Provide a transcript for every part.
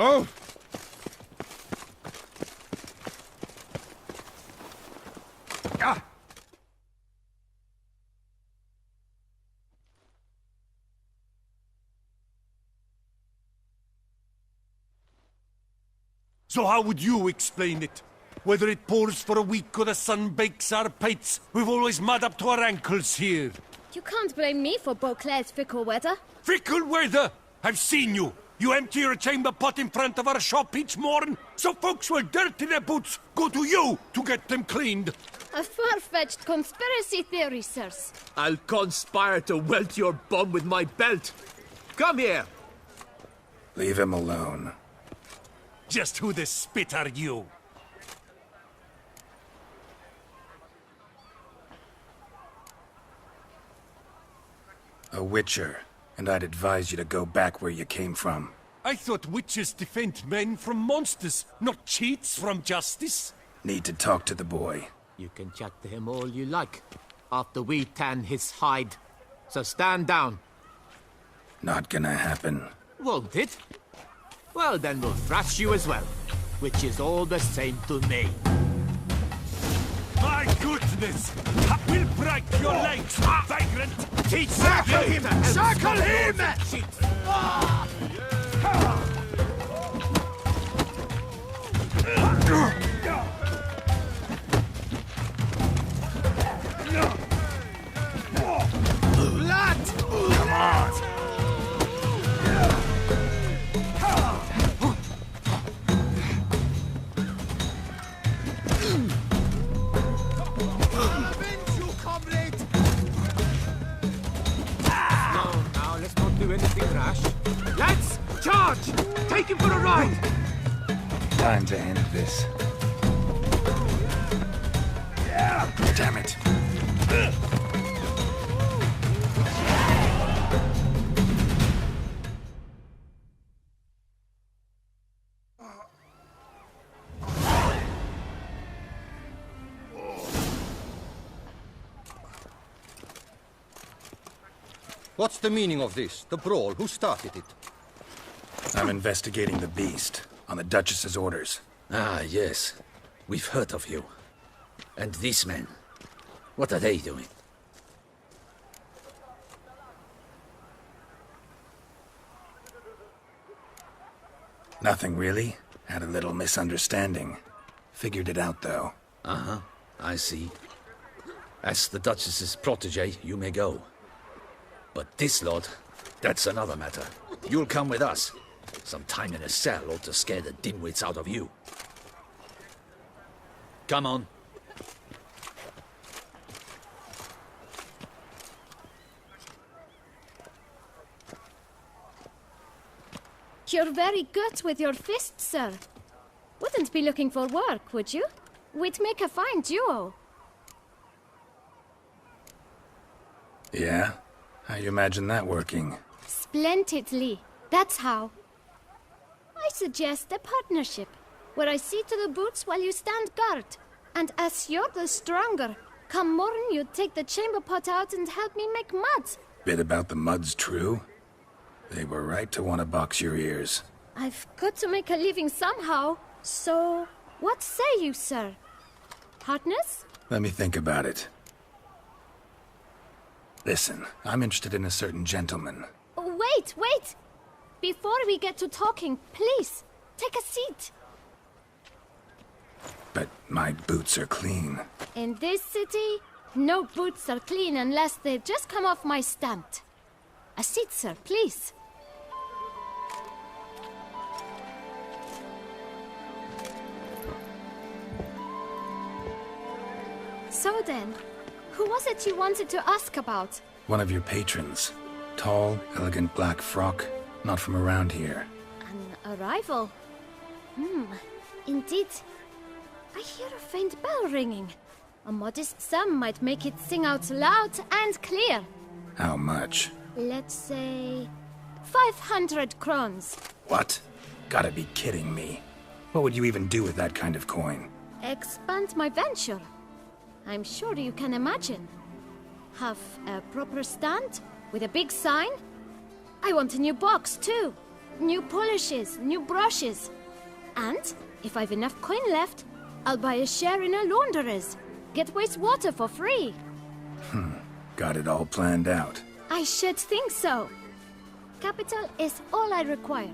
Oh! Ah! So how would you explain it? Whether it pours for a week or the sun bakes our pates, we've always mud up to our ankles here. You can't blame me for Beauclair's fickle weather. Fickle weather! I've seen you! You empty your chamber pot in front of our shop each morn, so folks will dirty their boots, go to you to get them cleaned. A far-fetched conspiracy theory, sirs. I'll conspire to welt your bum with my belt. Come here. Leave him alone. Just who the spit are you? A witcher, and I'd advise you to go back where you came from. I thought witches defend men from monsters, not cheats from justice. Need to talk to the boy. You can chat to him all you like, after we tan his hide. So stand down. Not gonna happen. Won't it? Well, then we'll thrash you as well, which is all the same to me. My goodness! We'll break your legs, vagrant! Teach Circle him! Circle him! Blood! Come on! Now, let's not do anything rash. Lads, charge! Take him for a ride! Time to end this. Yeah! Damn it. What's the meaning of this? The brawl? Who started it? I'm investigating the beast, on the Duchess's orders. Ah, yes. We've heard of you. And these men, what are they doing? Nothing really. Had a little misunderstanding. Figured it out, though. Uh-huh, I see. As the Duchess's protege, you may go. But this lot, that's another matter. You'll come with us. Some time in a cell ought to scare the dimwits out of you. Come on. You're very good with your fists, sir. Wouldn't be looking for work, would you? We'd make a fine duo. Yeah? How you imagine that working? Splendidly. That's how. I suggest a partnership, where I see to the boots while you stand guard. And as you're the stronger, come morn you take the chamber pot out and help me make mud. Bit about the mud's true? They were right to want to box your ears. I've got to make a living somehow, so what say you, sir? Partners? Let me think about it. Listen, I'm interested in a certain gentleman. Wait, wait! Before we get to talking, please, take a seat. But my boots are clean. In this city, no boots are clean unless they just come off my stamp. A seat, sir, please. So then, who was it you wanted to ask about? One of your patrons. Tall, elegant black frock. Not from around here. An arrival? Indeed. I hear a faint bell ringing. A modest sum might make it sing out loud and clear. How much? Let's say 500 crowns. What? Gotta be kidding me. What would you even do with that kind of coin? Expand my venture. I'm sure you can imagine. Have a proper stand with a big sign. I want a new box too. new polishes, new brushes. And, if I've enough coin left, I'll buy a share in a launderer's. Get wastewater for free. Got it all planned out. I should think so. Capital is all I require.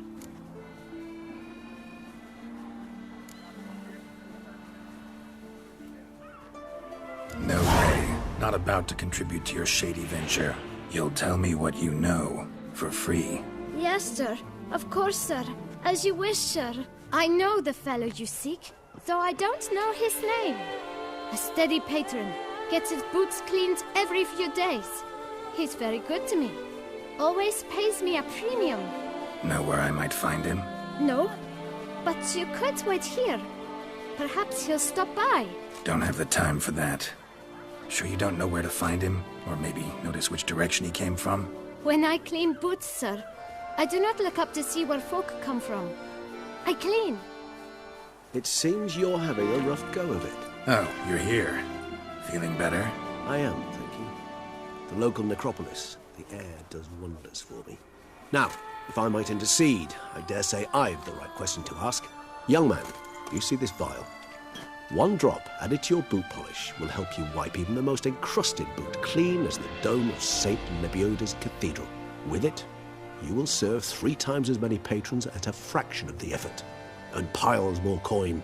No way. Not about to contribute to your shady venture. You'll tell me what you know, for free. Yes, sir. Of course, sir. As you wish, sir. I know the fellow you seek, though I don't know his name. A steady patron. Gets his boots cleaned every few days. He's very good to me. Always pays me a premium. Know where I might find him? No, but you could wait here. Perhaps he'll stop by. Don't have the time for that. Sure you don't know where to find him? Or maybe notice which direction he came from? When I clean boots, sir, I do not look up to see where folk come from. I clean. It seems you're having a rough go of it. Oh, you're here. Feeling better? I am, thank you. The local necropolis. The air does wonders for me. Now, if I might intercede, I dare say I've the right question to ask. Young man, you see this vial? One drop added to your boot polish will help you wipe even the most encrusted boot clean as the dome of St. Lebioda's cathedral. With it, you will serve 3 times as many patrons at a fraction of the effort, and piles more coin.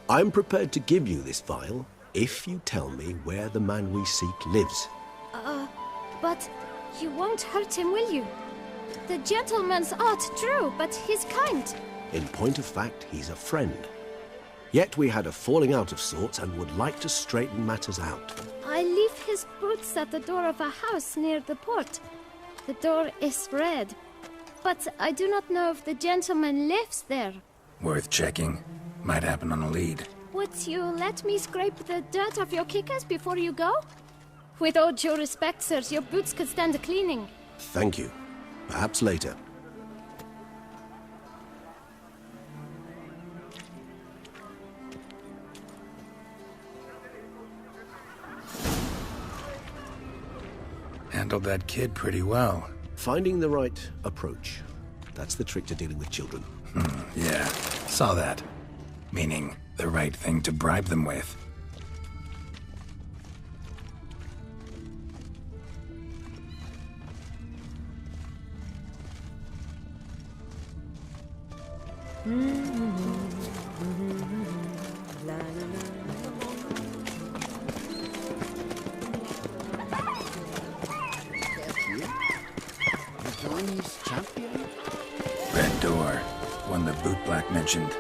I'm prepared to give you this vial if you tell me where the man we seek lives. But you won't hurt him, will you? The gentleman's art, true, but he's kind. In point of fact, he's a friend. Yet we had a falling out of sorts and would like to straighten matters out. I leave his boots at the door of a house near the port. The door is red, but I do not know if the gentleman lives there. Worth checking. Might happen on a lead. Would you let me scrape the dirt off your kickers before you go? With all due respect, sirs, your boots could stand a cleaning. Thank you. Perhaps later. Handled that kid pretty well. Finding the right approach. That's the trick to dealing with children. Yeah, saw that. Meaning, the right thing to bribe them with. Red door. One the boot black mentioned.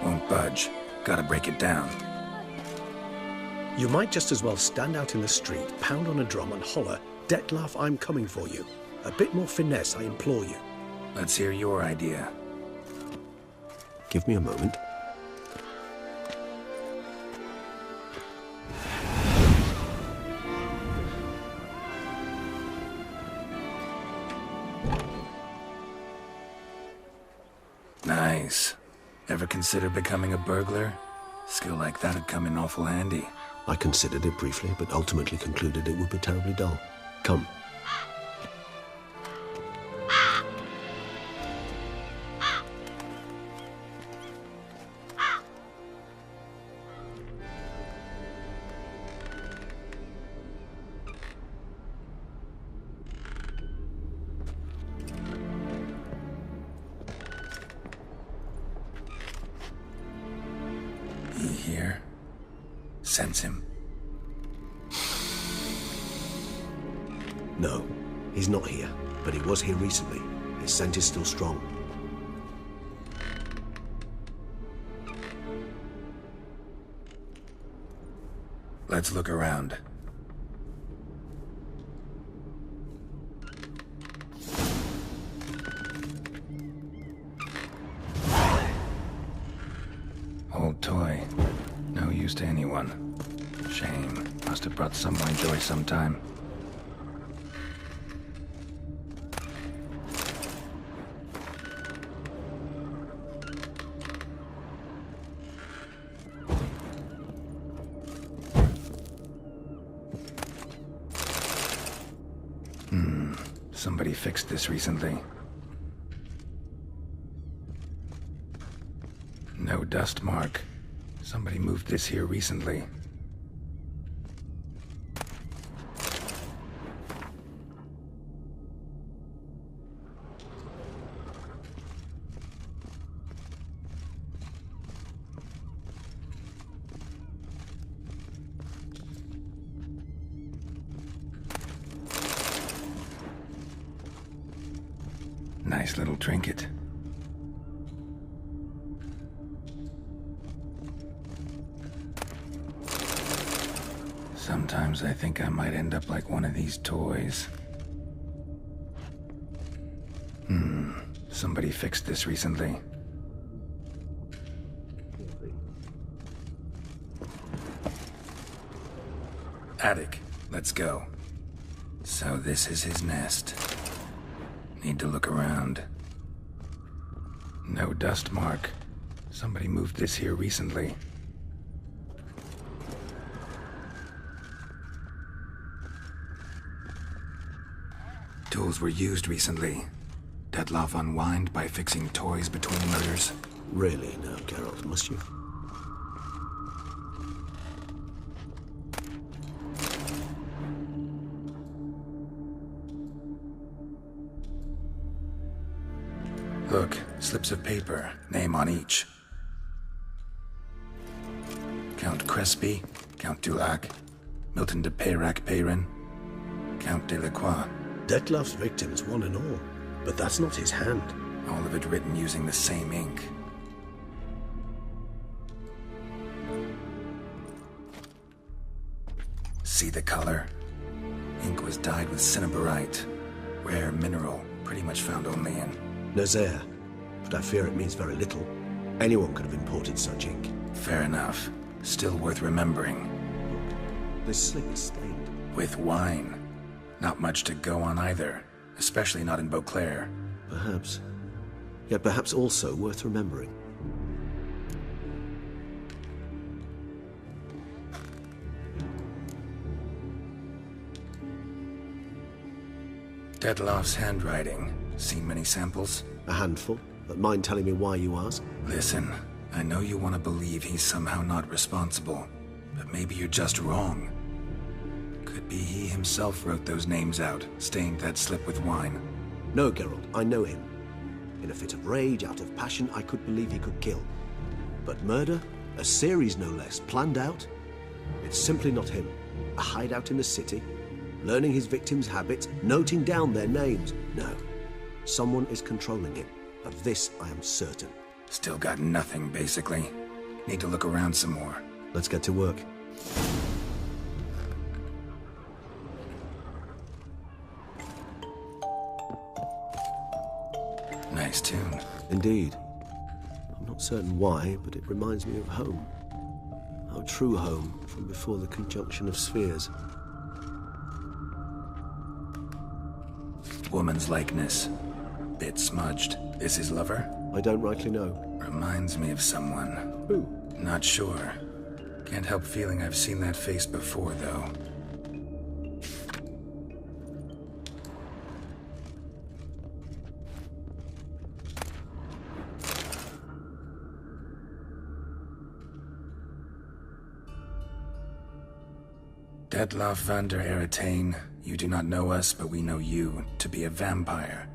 Won't budge. Gotta break it down. You might just as well stand out in the street, pound on a drum and holler, "Detlef, I'm coming for you." A bit more finesse, I implore you. Let's hear your idea. Give me a moment. Nice. Ever consider becoming a burglar? Skill like that'd come in awful handy. I considered it briefly, but ultimately concluded it would be terribly dull. Come. He here? Sense him? No, he's not here, but he was here recently. His scent is still strong. Let's look around. Old toy. news to anyone. Shame. Must have brought someone joy sometime. Somebody fixed this recently. No dust mark. Somebody moved this here recently. Nice little trinket. Sometimes I think I might end up like one of these toys. Somebody fixed this recently. Attic, let's go. So this is his nest. Need to look around. No dust mark. Somebody moved this here recently. Tools were used recently. Detloff unwind by fixing toys between murders. Really? No, Geralt, must you? Look, slips of paper, name on each. Count Crespi, Count Dulac, Milton de Peyrac-Peyrin, Count Delacroix. Detloff's victims, one and all. But that's not his hand. All of it written using the same ink. See the color? Ink was dyed with cinnabarite. Rare mineral, pretty much found only in Nazaire, but I fear it means very little. Anyone could have imported such ink. Fair enough. Still worth remembering. Look, this slip is stained. With wine. Not much to go on either. Especially not in Beauclair. Perhaps. Yet perhaps also worth remembering. Detloff's handwriting. Seen many samples? A handful. But mind telling me why you ask? Listen, I know you want to believe he's somehow not responsible, but maybe you're just wrong. Could be he himself wrote those names out, stained that slip with wine. No, Geralt, I know him. In a fit of rage, out of passion, I could believe he could kill. But murder? A series no less, planned out? It's simply not him. A hideout in the city, learning his victims' habits, noting down their names. No. Someone is controlling him. Of this, I am certain. Still got nothing, basically. Need to look around some more. Let's get to work. Nice tune. Indeed. I'm not certain why, but it reminds me of home. Our true home from before the conjunction of spheres. Woman's likeness. Bit smudged. This his lover? I don't rightly know. Reminds me of someone. Who? Not sure. Can't help feeling I've seen that face before, though. Detloff van der Eretain, you do not know us, but we know you to be a vampire.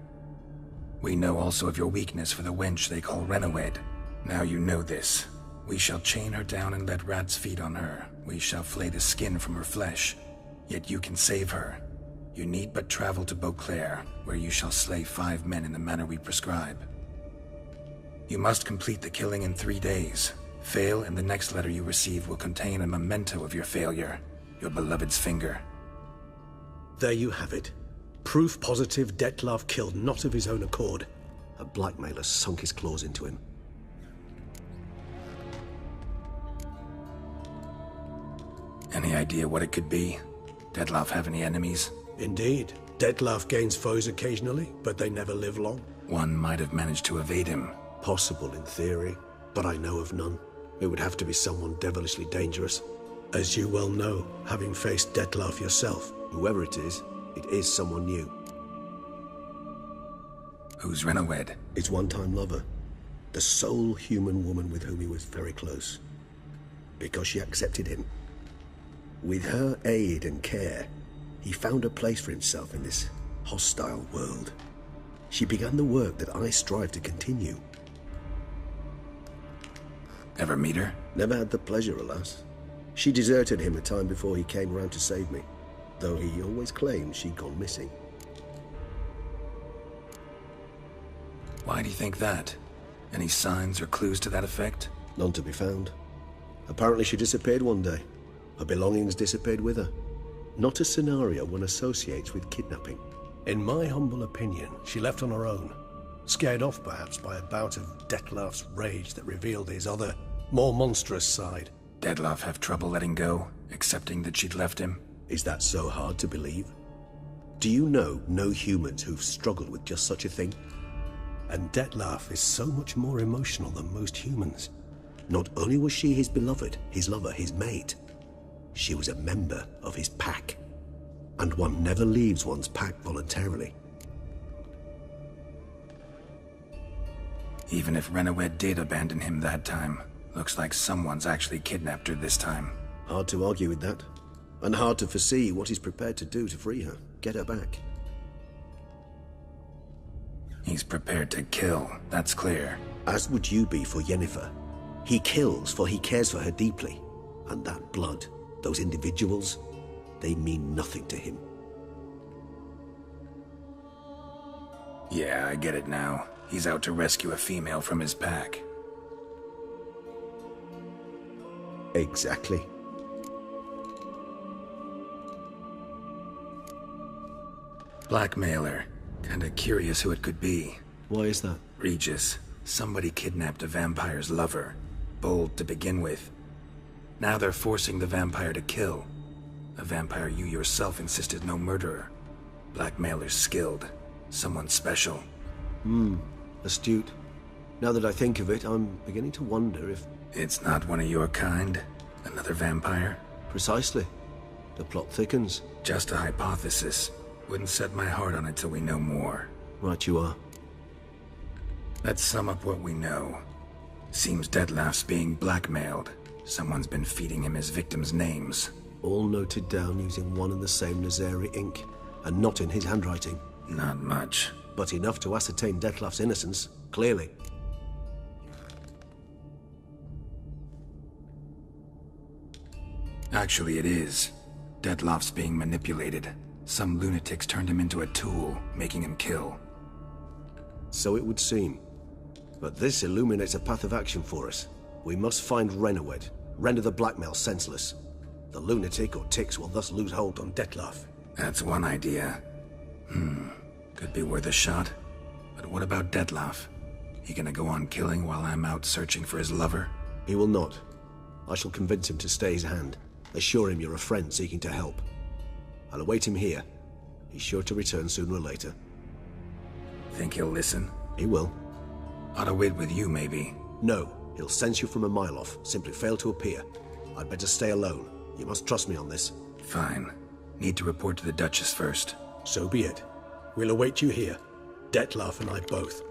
We know also of your weakness for the wench they call Renawed. Now you know this. We shall chain her down and let rats feed on her. We shall flay the skin from her flesh. Yet you can save her. You need but travel to Beauclair, where you shall slay 5 men in the manner we prescribe. You must complete the killing in 3 days. Fail, and the next letter you receive will contain a memento of your failure. Your beloved's finger. There you have it. Proof positive Detloff killed not of his own accord. A blackmailer sunk his claws into him. Any idea what it could be? Dettlaff have any enemies? Indeed. Dettlaff gains foes occasionally, but they never live long. One might have managed to evade him. Possible in theory, but I know of none. It would have to be someone devilishly dangerous. As you well know, having faced Dettlaff yourself. Whoever it is someone new. Who's Renowed? His one-time lover. The sole human woman with whom he was very close. Because she accepted him. With her aid and care, he found a place for himself in this hostile world. She began the work that I strive to continue. Ever meet her? Never had the pleasure, alas. She deserted him a time before he came round to save me, though he always claimed she'd gone missing. Why do you think that? Any signs or clues to that effect? None to be found. Apparently she disappeared one day. Her belongings disappeared with her. Not a scenario one associates with kidnapping. In my humble opinion, she left on her own. Scared off perhaps by a bout of Dettlaff's rage that revealed his other, more monstrous side. Dettlaff have trouble letting go, accepting that she'd left him? Is that so hard to believe? Do you know no humans who've struggled with just such a thing? And Dettlaff is so much more emotional than most humans. Not only was she his beloved, his lover, his mate, she was a member of his pack. And one never leaves one's pack voluntarily. Even if Renowed did abandon him that time, looks like someone's actually kidnapped her this time. Hard to argue with that. And hard to foresee what he's prepared to do to free her, get her back. He's prepared to kill, that's clear. As would you be for Yennefer. He kills for he cares for her deeply. And that blood, those individuals, they mean nothing to him. Yeah, I get it now. He's out to rescue a female from his pack. Exactly. Blackmailer. Kinda curious who it could be. Why is that? Regis. Somebody kidnapped a vampire's lover. Bold to begin with. Now they're forcing the vampire to kill. A vampire you yourself insisted no murderer. Blackmailer's skilled. Someone special. Astute. Now that I think of it, I'm beginning to wonder if... It's not one of your kind? Another vampire? Precisely. The plot thickens. Just a hypothesis. Wouldn't set my heart on it till we know more. Right you are. Let's sum up what we know. Seems Dettlaff's being blackmailed. Someone's been feeding him his victims' names. All noted down using one and the same Nazari ink, and not in his handwriting. Not much. But enough to ascertain Dettlaff's innocence, clearly. Actually, it is. Dettlaff's being manipulated. Some lunatics turned him into a tool, making him kill. So it would seem. But this illuminates a path of action for us. We must find Renowed, render the blackmail senseless. The lunatic or ticks will thus lose hold on Dettlaff. That's one idea. Could be worth a shot. But what about Dettlaff? He gonna go on killing while I'm out searching for his lover? He will not. I shall convince him to stay his hand. Assure him you're a friend seeking to help. I'll await him here. He's sure to return sooner or later. Think he'll listen? He will. Ought to wait with you, maybe. No, he'll sense you from a mile off. Simply fail to appear. I'd better stay alone. You must trust me on this. Fine. Need to report to the Duchess first. So be it. We'll await you here. Dettlaff and I both.